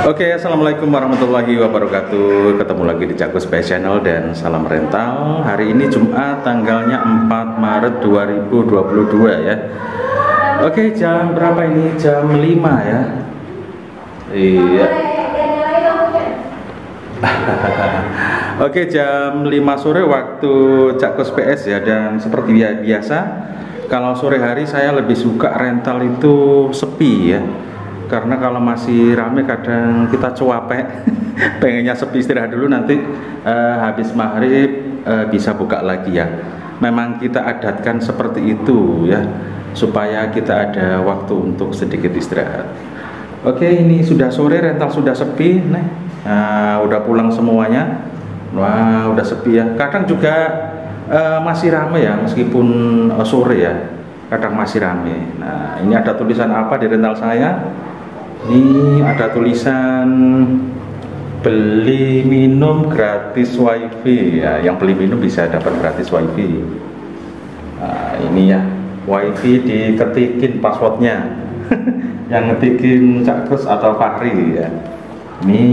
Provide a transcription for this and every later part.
Oke, assalamualaikum warahmatullahi wabarakatuh. Ketemu lagi di Cakku Space Channel dan salam rental. Hari ini Jumat, tanggalnya 4 Maret 2022 ya. Oke, jam berapa ini? Jam 5 ya. Iya. Oke, jam 5 sore waktu Cakku PS ya. Dan seperti biasa, kalau sore hari saya lebih suka rental itu sepi ya. Karena kalau masih rame kadang kita cuapek pengennya sepi istirahat dulu, nanti habis maghrib bisa buka lagi ya. Memang kita adatkan seperti itu ya, supaya kita ada waktu untuk sedikit istirahat. Oke, ini sudah sore, rental sudah sepi nih. Udah pulang semuanya. Wah, udah sepi ya. Kadang juga masih rame ya, meskipun sore ya, kadang masih rame. Nah, ini ada tulisan apa di rental saya? Ini ada tulisan beli minum gratis wifi ya. Yang beli minum bisa dapat gratis wifi. Nah, ini ya, wifi diketikin passwordnya. Yang ngetikin Cakkus atau Fahri ya. Ini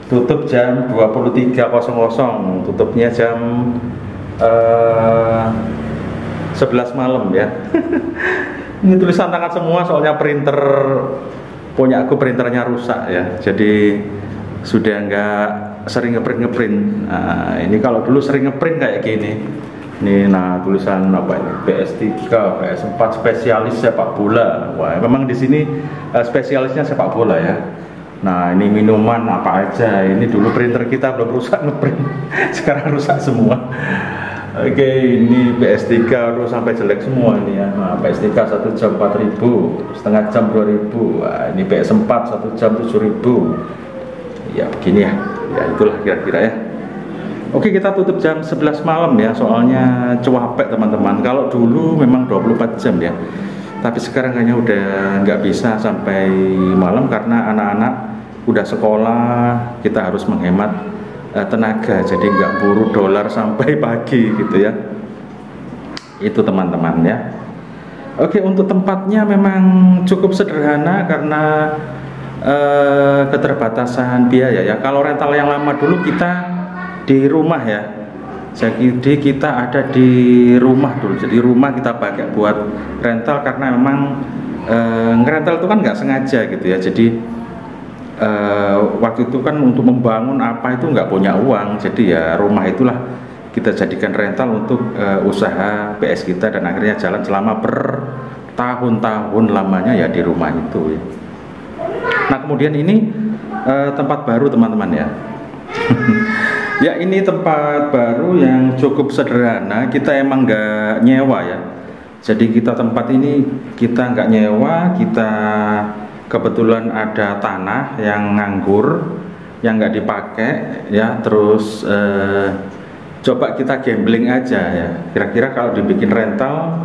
tutup jam 23.00, tutupnya jam 11 malam ya. Ini tulisan tangan semua, soalnya printer punya aku printernya rusak ya, jadi sudah nggak sering ngeprint. Nah, ini kalau dulu sering ngeprint kayak gini. Ini nah tulisan apa ini? PS3, PS4 spesialis sepak bola. Wah, memang di sini spesialisnya sepak bola ya. Nah, ini minuman apa aja. Ini dulu printer kita belum rusak ngeprint, sekarang rusak semua. Oke, ini PS3 udah sampai jelek semua ini ya. Nah, PS3 1 jam 4.000, setengah jam 2.000. Nah, ini PS4 1 jam 7.000. Ya begini ya. Ya itulah kira-kira ya. Oke, kita tutup jam 11 malam ya, soalnya cuapek teman-teman. Kalau dulu memang 24 jam ya. Tapi sekarang kayaknya udah nggak bisa sampai malam karena anak-anak udah sekolah, kita harus menghemat tenaga, jadi nggak buru dolar sampai pagi gitu ya. Itu teman-teman ya. Oke, untuk tempatnya memang cukup sederhana karena keterbatasan biaya ya. Kalau rental yang lama dulu kita di rumah ya, jadi kita ada di rumah dulu, jadi rumah kita pakai buat rental karena memang ngerental itu kan nggak sengaja gitu ya. Jadi waktu itu kan untuk membangun apa itu nggak punya uang, jadi ya rumah itulah kita jadikan rental untuk usaha PS kita, dan akhirnya jalan selama bertahun-tahun lamanya ya di rumah itu ya. Nah, kemudian ini tempat baru teman-teman ya. Ya, ini tempat baru yang cukup sederhana, kita emang nggak nyewa ya. Jadi kita tempat ini kita nggak nyewa, kita kebetulan ada tanah yang nganggur, yang nggak dipakai ya. Terus coba kita gambling aja ya, kira-kira kalau dibikin rental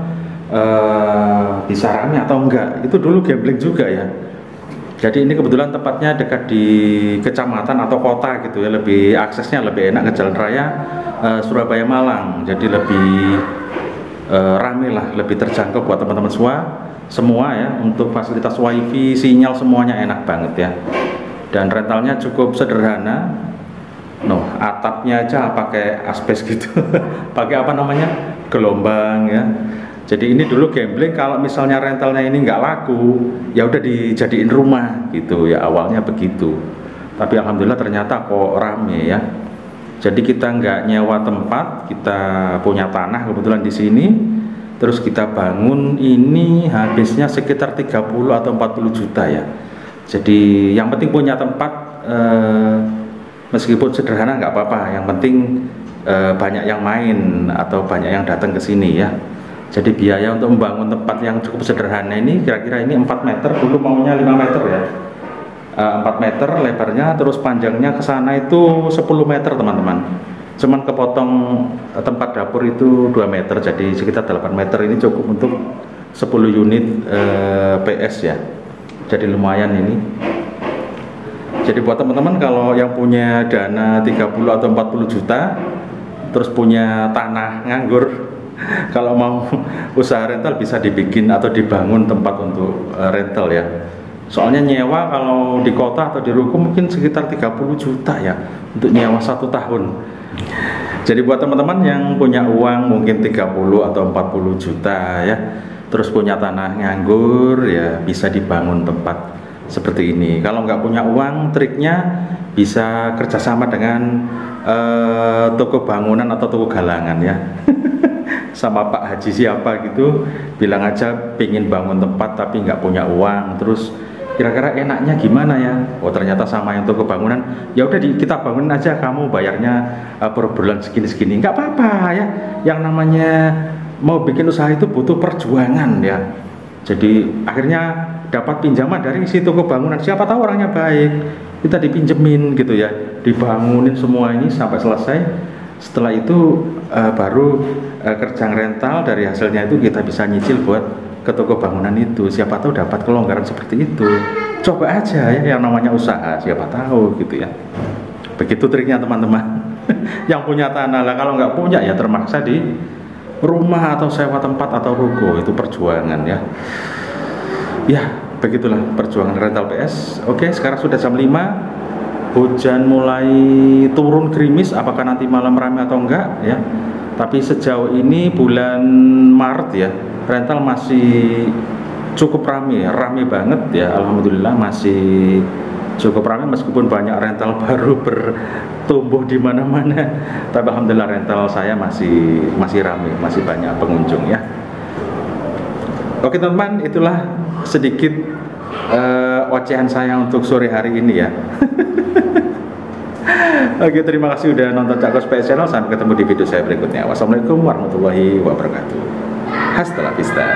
bisa rame atau enggak. Itu dulu gambling juga ya. Jadi ini kebetulan tempatnya dekat di kecamatan atau kota gitu ya, lebih aksesnya lebih enak ke jalan raya Surabaya Malang. Jadi lebih rame lah, lebih terjangkau buat teman-teman semua ya. Untuk fasilitas wifi, sinyal, semuanya enak banget ya. Dan rentalnya cukup sederhana. No, atapnya aja pakai asbes gitu. Pakai apa namanya? Gelombang ya. Jadi ini dulu gambling, kalau misalnya rentalnya ini nggak laku, ya udah dijadiin rumah gitu ya, awalnya begitu. Tapi alhamdulillah ternyata kok rame ya. Jadi kita nggak nyewa tempat, kita punya tanah kebetulan di sini. Terus kita bangun ini habisnya sekitar 30 atau 40 juta ya. Jadi yang penting punya tempat, meskipun sederhana nggak apa-apa. Yang penting banyak yang main atau banyak yang datang ke sini ya. Jadi biaya untuk membangun tempat yang cukup sederhana ini kira-kira ini 4 meter, dulu maunya 5 meter ya. 4 meter lebarnya, terus panjangnya ke sana itu 10 meter teman-teman. Cuman kepotong tempat dapur itu 2 meter, jadi sekitar 8 meter. Ini cukup untuk 10 unit PS ya. Jadi lumayan ini. Jadi buat teman-teman kalau yang punya dana 30 atau 40 juta, terus punya tanah nganggur, kalau mau usaha rental bisa dibikin atau dibangun tempat untuk rental ya. Soalnya nyewa kalau di kota atau di ruko mungkin sekitar 30 juta ya untuk nyewa 1 tahun. Jadi buat teman-teman yang punya uang mungkin 30 atau 40 juta ya, terus punya tanah nganggur ya, bisa dibangun tempat seperti ini. Kalau nggak punya uang, triknya bisa kerjasama dengan toko bangunan atau toko galangan ya. Sama Pak Haji siapa gitu, bilang aja pingin bangun tempat tapi nggak punya uang, terus kira-kira enaknya gimana ya? Oh ternyata sama yang toko bangunan, ya udah kita bangunin aja, kamu bayarnya per bulan segini-segini, nggak apa-apa ya. Yang namanya mau bikin usaha itu butuh perjuangan ya. Jadi akhirnya dapat pinjaman dari si toko bangunan, siapa tahu orangnya baik, kita dipinjemin gitu ya, dibangunin semua ini sampai selesai. Setelah itu baru kerja rental, dari hasilnya itu kita bisa nyicil buat ke toko bangunan itu, siapa tahu dapat kelonggaran seperti itu. Coba aja ya, yang namanya usaha, siapa tahu gitu ya. Begitu triknya teman-teman. Yang punya tanah lah, kalau nggak punya ya termaksa di rumah atau sewa tempat atau ruko, itu perjuangan ya. Ya begitulah perjuangan rental PS. Oke, sekarang sudah jam 5. Hujan mulai turun gerimis, apakah nanti malam ramai atau enggak ya. Tapi sejauh ini bulan Maret ya, rental masih cukup rame banget ya. Alhamdulillah masih cukup rame meskipun banyak rental baru bertumbuh di mana-mana. Tapi alhamdulillah rental saya masih rame, masih banyak pengunjung ya. Oke teman-teman, itulah sedikit ocehan saya untuk sore hari ini ya. Oke, terima kasih udah nonton Cak Kos PS Channel. Sampai ketemu di video saya berikutnya. Wassalamualaikum warahmatullahi wabarakatuh. Hasta la vista.